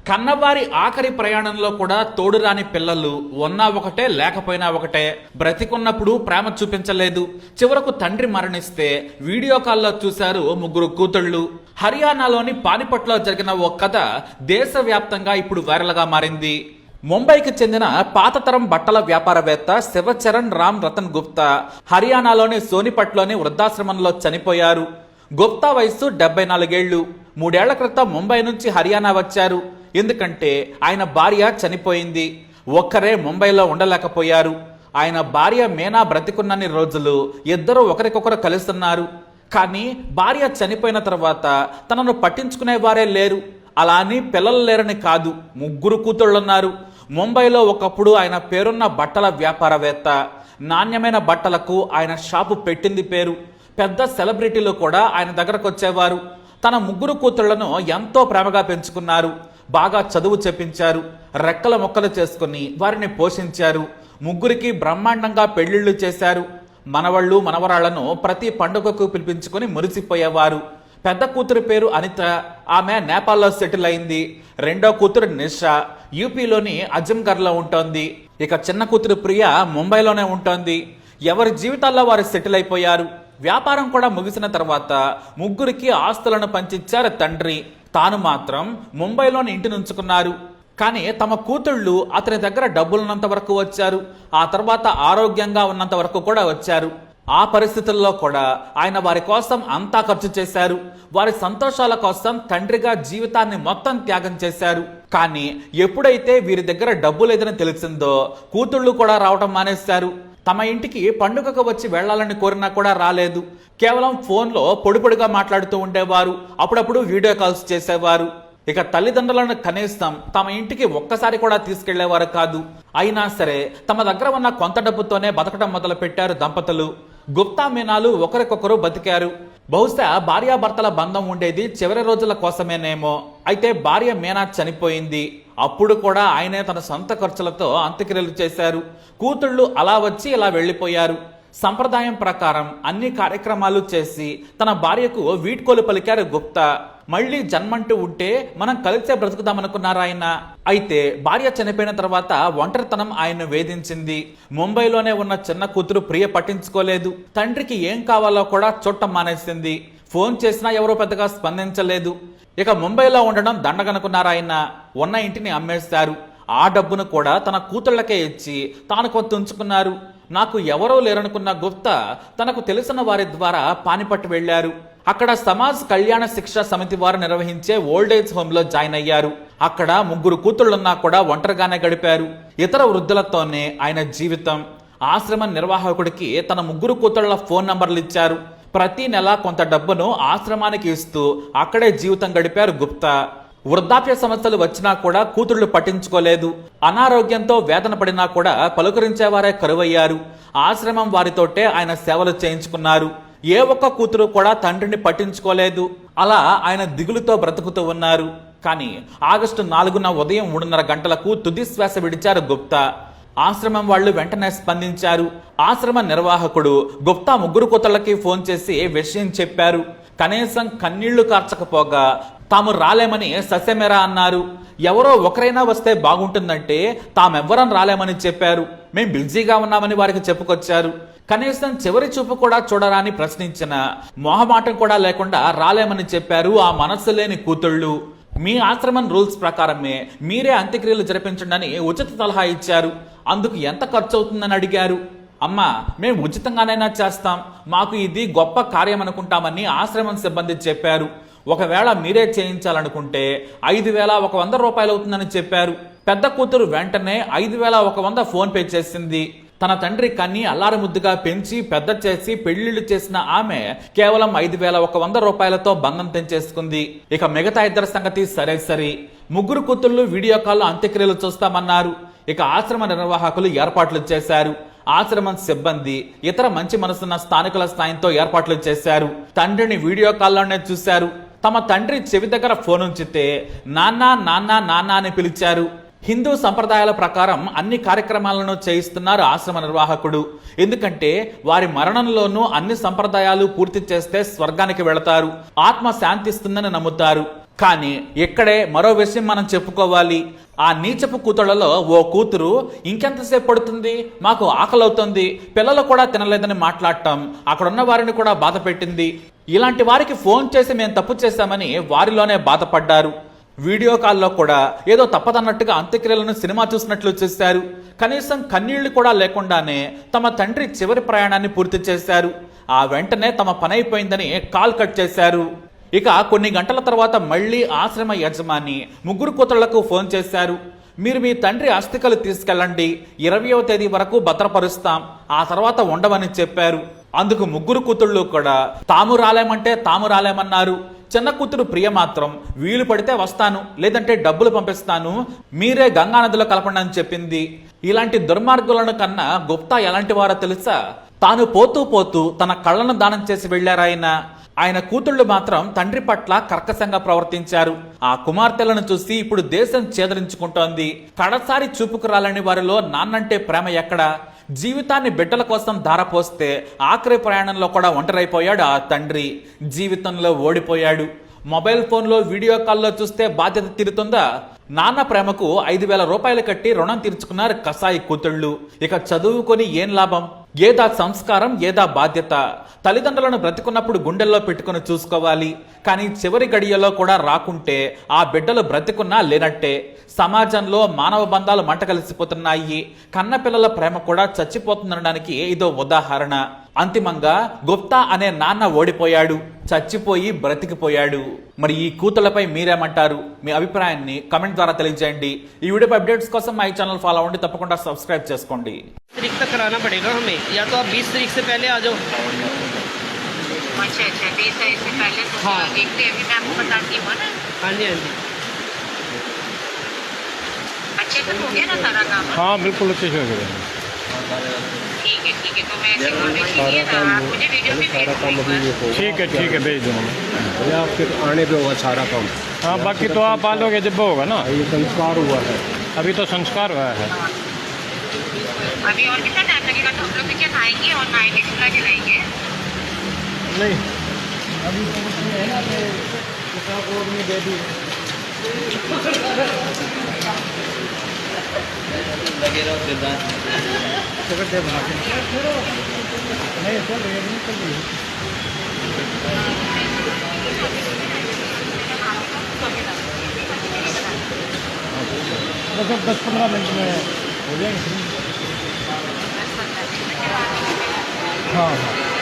కన్నవారి ఆఖరి ప్రయాణంలో కూడా తోడురాని పిల్లలు ఉన్నా ఒకటే లేకపోయినా ఒకటే. బ్రతికున్నప్పుడు ప్రేమ చూపించలేదు, చివరకు తండ్రి మరణిస్తే వీడియో కాల్లో చూశారు ముగ్గురు కూతుళ్ళు. హర్యానాలోని పానిపట్లో జరిగిన ఓ కథ దేశవ్యాప్తంగా ఇప్పుడు వైరల్గా మారింది. ముంబైకి చెందిన పాతతరం బట్టల వ్యాపారవేత్త శివచరణ్ రామ్ రతన్ గుప్తా హర్యానాలోని సోనిపట్లోని వృద్ధాశ్రమంలో చనిపోయారు. గుప్తా వయసు 74 ఏళ్లు. 3 ఏళ్ల క్రితం ముంబై నుంచి హర్యానా వచ్చారు. ఎందుకంటే ఆయన భార్య చనిపోయింది. ఒక్కరే ముంబైలో ఉండలేకపోయారు. ఆయన భార్య మీనా బ్రతికున్నన్ని రోజులు ఇద్దరు ఒకరికొకరు కలుస్తున్నారు. కానీ భార్య చనిపోయిన తర్వాత తనను పట్టించుకునేవారే లేరు. అలా అని పిల్లలు లేరని కాదు, ముగ్గురు కూతుళ్ళున్నారు. ముంబైలో ఒకప్పుడు ఆయన పేరున్న బట్టల వ్యాపారవేత్త. నాణ్యమైన బట్టలకు ఆయన షాపు పెట్టింది పేరు. పెద్ద సెలబ్రిటీలు కూడా ఆయన దగ్గరకు వచ్చేవారు. తన ముగ్గురు కూతుళ్లను ఎంతో ప్రేమగా పెంచుకున్నారు. బాగా చదువు చెప్పించారు. రెక్కల మొక్కలు చేసుకుని వారిని పోషించారు. ముగ్గురికి బ్రహ్మాండంగా పెళ్లిళ్లు చేశారు. మనవళ్ళు మనవరాళ్లను ప్రతి పండుగకు పిలిపించుకుని మురిసిపోయేవారు. పెద్ద కూతురు పేరు అనిత. ఆమె నేపాల్లో సెటిల్ అయింది. రెండో కూతురు నిషా యూపీలోని అజంగర్లో ఉంటోంది. ఇక చిన్న కూతురు ప్రియ ముంబైలోనే ఉంటోంది. ఎవరి జీవితాల్లో వారు సెటిల్ అయిపోయారు. వ్యాపారం కూడా ముగిసిన తర్వాత ముగ్గురికి ఆస్తులను పంచిచ్చారు తండ్రి. తాను మాత్రం ముంబైలోని ఇంటిని ఉంచుకున్నారు. కానీ తమ కూతుళ్ళు అతని దగ్గర డబ్బులున్నంత వరకు వచ్చారు. ఆ తర్వాత ఆరోగ్యంగా ఉన్నంత వరకు కూడా వచ్చారు. ఆ పరిస్థితుల్లో కూడా ఆయన వారి కోసం అంతా ఖర్చు చేశారు. వారి సంతోషాల కోసం తండ్రిగా జీవితాన్ని మొత్తం త్యాగం చేశారు. కానీ ఎప్పుడైతే వీరి దగ్గర డబ్బు లేదని తెలిసిందో కూతుళ్ళు కూడా రావటం మానేశారు. తమ ఇంటికి పండుగకు వచ్చి వెళ్లాలని కోరినా కూడా రాలేదు. కేవలం ఫోన్లో పొడిపొడిగా మాట్లాడుతూ ఉండేవారు. అప్పుడప్పుడు వీడియో కాల్స్ చేసేవారు. ఇక తల్లిదండ్రులను కనీసం తమ ఇంటికి ఒక్కసారి కూడా తీసుకెళ్లేవారు కాదు. అయినా సరే తమ దగ్గర ఉన్న కొంత డబ్బుతోనే బతకడం మొదలు పెట్టారు దంపతులు. గుప్తా మీనాలు ఒకరికొకరు బతికారు. బహుశా భార్యాభర్తల బంధం ఉండేది చివరి రోజుల కోసమేనేమో. అయితే భార్య మీనా చనిపోయింది. అప్పుడు కూడా ఆయనే తన సొంత ఖర్చులతో అంత్యక్రియలు చేశారు. కూతుళ్ళు అలా వచ్చి ఇలా వెళ్లిపోయారు. సంప్రదాయం ప్రకారం అన్ని కార్యక్రమాలు చేసి తన భార్యకు వీడ్కోలు పలికారు గుప్తా. మళ్లీ జన్మంటూ ఉంటే మనం కలిసే బ్రతుకుదామనుకున్నారు ఆయన. అయితే భార్య చనిపోయిన తర్వాత ఒంటరితనం ఆయన్ను వేధించింది. ముంబైలోనే ఉన్న చిన్న కూతురు ప్రియ పట్టించుకోలేదు. తండ్రికి ఏం కావాలో కూడా చూడటం మానేసింది. ఫోన్ చేసినా ఎవరూ పెద్దగా స్పందించలేదు. ఇక ముంబైలో ఉండడం దండగనుకున్నారు ఆయన. ఉన్న ఇంటిని అమ్మేశారు. ఆ డబ్బును కూడా తన కూతుళ్లకే ఇచ్చి తాను కొంత ఉంచుకున్నారు. నాకు ఎవరో లేరనుకున్న గుప్తా తనకు తెలిసిన వారి ద్వారా పానిపట్టు వెళ్లారు. అక్కడ సమాజ్ కళ్యాణ శిక్షా సమితి వారు నిర్వహించే ఓల్డేజ్ హోమ్ లో జాయిన్ అయ్యారు. అక్కడ ముగ్గురు కూతుళ్లున్నా కూడా ఒంటరిగానే గడిపారు. ఇతర వృద్ధులతోనే ఆయన జీవితం. ఆశ్రమ నిర్వాహకుడికి తన ముగ్గురు కూతుళ్ల ఫోన్ నంబర్లు ఇచ్చారు. ప్రతి నెల కొంత డబ్బును ఆశ్రమానికి ఇస్తూ అక్కడే జీవితం గడిపారు గుప్తా. వృద్ధాప్య సమస్యలు వచ్చినా కూడా కూతుళ్లు పట్టించుకోలేదు. అనారోగ్యంతో వేదన పడినా కూడా పలుకరించేవారే కరువయ్యారు. ఆశ్రమం వారితోటే ఆయన సేవలు చేయించుకున్నారు. ఏ ఒక్క కూతురు కూడా తండ్రిని పట్టించుకోలేదు. అలా ఆయన దిగులుతో బ్రతుకుతూ ఉన్నారు. కానీ ఆగస్టు 4న ఉదయం 3:30 గంటలకు తుది శ్వాస విడిచారు గుప్తా. ఆశ్రమం వాళ్ళు వెంటనే స్పందించారు. ఆశ్రమ నిర్వాహకుడు గుప్తా ముగ్గురు కూతుళ్ళకి ఫోన్ చేసి విషయం చెప్పారు. కనీసం కన్నీళ్లు కార్చకపోగా తాము రాలేమని ససెమెరా అన్నారు. ఎవరో ఒకరైనా వస్తే బాగుంటుందంటే తామెవ్వరం రాలేమని చెప్పారు. మేం బిజీగా ఉన్నామని వారికి చెప్పుకొచ్చారు. కనీసం చివరి చూపు కూడా చూడరాని ప్రశ్నించిన మొహమాటం కూడా లేకుండా రాలేమని చెప్పారు ఆ మనస్సు లేని కూతుళ్ళు. మీ ఆశ్రమం రూల్స్ ప్రకారమే మీరే అంత్యక్రియలు జరిపించండి ఉచిత సలహా ఇచ్చారు. అందుకు ఎంత ఖర్చు అవుతుందని అడిగారు. అమ్మా, మేము ఉచితంగానైనా చేస్తాం, మాకు ఇది గొప్ప కార్యం అనుకుంటామని ఆశ్రమం సిబ్బంది చెప్పారు. ఒకవేళ మీరే చేయించాలనుకుంటే 5,100 రూపాయలు అవుతుందని చెప్పారు. పెద్ద కూతురు వెంటనే 5,100 ఫోన్ పే చేసింది. తన తండ్రి కన్ని అల్లారి ముద్దుగా పెంచి పెద్ద చేసి పెళ్లిళ్లు చేసిన ఆమె కేవలం 5,100 రూపాయలతో బంధం తెంచేసుకుంది. ఇక మిగతా ఇద్దరి సంగతి సరే. ముగ్గురు కూతుళ్లు వీడియో కాల్లో అంత్యక్రియలు చూస్తామన్నారు. ఇక ఆశ్రమ నిర్వాహకులు ఏర్పాట్లు చేశారు. ఆశ్రమం సిబ్బంది ఇతర మంచి మనసున్న స్థానికుల సాయంతో ఏర్పాట్లు చేశారు. తండ్రిని వీడియో కాల్లోనే చూశారు. తమ తండ్రి చెవి దగ్గర ఫోన్ ఉంచితే నాన్నా నాన్నా నాన్నా అని పిలిచారు. హిందూ సంప్రదాయాల ప్రకారం అన్ని కార్యక్రమాలను చేయిస్తున్నారు ఆశ్రమ నిర్వాహకుడు. ఎందుకంటే వారి మరణంలోనూ అన్ని సంప్రదాయాలు పూర్తి చేస్తే స్వర్గానికి వెళతారు, ఆత్మ శాంతిస్తుందని నమ్ముతారు. కానీ ఇక్కడే మరో విషయం మనం చెప్పుకోవాలి. ఆ నీచపు కూతుళ్లలో ఓ కూతురు ఇంకెంతసేపు పడుతుంది, మాకు ఆకలవుతుంది, పిల్లలు కూడా తినలేదని మాట్లాడటం అక్కడున్న వారిని కూడా బాధ పెట్టింది. ఇలాంటి వారికి ఫోన్ చేసి మేము తప్పు చేశామని వారిలోనే బాధపడ్డారు. వీడియో కాల్లో కూడా ఏదో తప్పదన్నట్టుగా అంత్యక్రియలను సినిమా చూసినట్లు చేశారు. కనీసం కన్నీళ్లు కూడా లేకుండానే తమ తండ్రి చివరి ప్రయాణాన్ని పూర్తి చేశారు. ఆ వెంటనే తమ పని అయిపోయిందని కాల్ కట్ చేశారు. ఇక కొన్ని గంటల తర్వాత మళ్లీ ఆశ్రమ యజమాని ముగ్గురు కూతుళ్లకు ఫోన్ చేశారు. మీరు మీ తండ్రి అస్థికలు తీసుకెళ్ళండి, 20వ తేదీ వరకు భద్రపరుస్తాం, ఆ తర్వాత ఉండవని చెప్పారు. అందుకు ముగ్గురు కూతుళ్ళు కూడా తాము రాలేమన్నారు. చిన్న కూతురు ప్రియ మాత్రం వీలు పడితే వస్తాను, లేదంటే డబ్బులు పంపిస్తాను, మీరే గంగానదిలో కలపండి అని చెప్పింది. ఇలాంటి దుర్మార్గులను కన్నా గుప్తా ఎలాంటి వారో తెలుసా? తాను పోతూ తన కళ్ళను దానం చేసి వెళ్లారాయన. ఆయన కూతుళ్లు మాత్రం తండ్రి పట్ల కర్కశంగా ప్రవర్తించారు. ఆ కుమార్తెలను చూసి ఇప్పుడు దేశం చేదరించుకుంటోంది. కడసారి చూపుకురాలని వారిలో నాన్నంటే ప్రేమ ఎక్కడా? జీవితాన్ని బిడ్డల కోసం ధారపోస్తే ఆఖరి ప్రయాణంలో కూడా ఒంటరైపోయాడు ఆ తండ్రి. జీవితంలో ఓడిపోయాడు. మొబైల్ ఫోన్లో వీడియో కాల్లో చూస్తే బాధ్యత తీరుతుందా? నాన్న ప్రేమకు 5,000 రూపాయలు కట్టి రుణం తీర్చుకున్నారు కసాయి కూతుళ్ళు. ఇక చదువుకొని ఏం లాభం? ఏదా సంస్కారం, ఏదా బాధ్యత? తల్లిదండ్రులను బ్రతికున్నప్పుడు గుండెల్లో పెట్టుకుని చూసుకోవాలి. కానీ చివరి గడియలో కూడా రాకుంటే ఆ బిడ్డలు బ్రతికున్నా లేనట్టే. సమాజంలో మానవ బంధాలు మంట కలిసిపోతున్నాయి. కన్నపిల్లల ప్రేమ కూడా చచ్చిపోతుందనడానికి ఇదో ఉదాహరణ. అంతిమంగా గుప్తా అనే నాన్న ఓడిపోయాడు, చచ్చిపోయి బ్రతికిపోయాడు. మరి ఈ కూతుళ్లపై మీరేమంటారు? మీ అభిప్రాయాన్ని కమెంట్ ద్వారా తెలియజేయండి. ఈ వీడియో అప్డేట్స్ కోసం మా ఛానల్ ఫాలో అవ్వండి, తప్పకుండా సబ్స్క్రైబ్ చేసుకోండి. तारीख तक कराना पड़ेगा हमें, या तो आप 20 तारीख से पहले आ जाओ। अच्छा 20 तारीख से पहले तो हाँ। देखते हैं, अभी मैं आपको बताती हूँ ना। हाँ जी हाँ जी। अच्छे से हो गया ना सारा काम? हाँ बिल्कुल अच्छे से हो गया। ठीक है तो मैं ऐसे बोल रही थी ना, आप मुझे वीडियो भी भेज दो। ठीक है भेज दूँगा मैं। आप फिर आने पे होगा सारा काम। हाँ बाकी तो आप आ लोगे जब होगा ना। ये संस्कार हुआ है। अभी तो संस्कार हुआ है। अभी और कितना टाइम लगेगा? तो हम लोग नीचे नहाएंगे और नहाएंगे चूल्हा जलाएंगे। नहीं अभी तो कुछ नहीं है ना, किताब और में दे दी लगे रहो सिद्धांत। पकड़ दे बना के नहीं चल रही है, नहीं चल रही है। बस 10-15 मिनट में हो जाएंगे। हाँ हाँ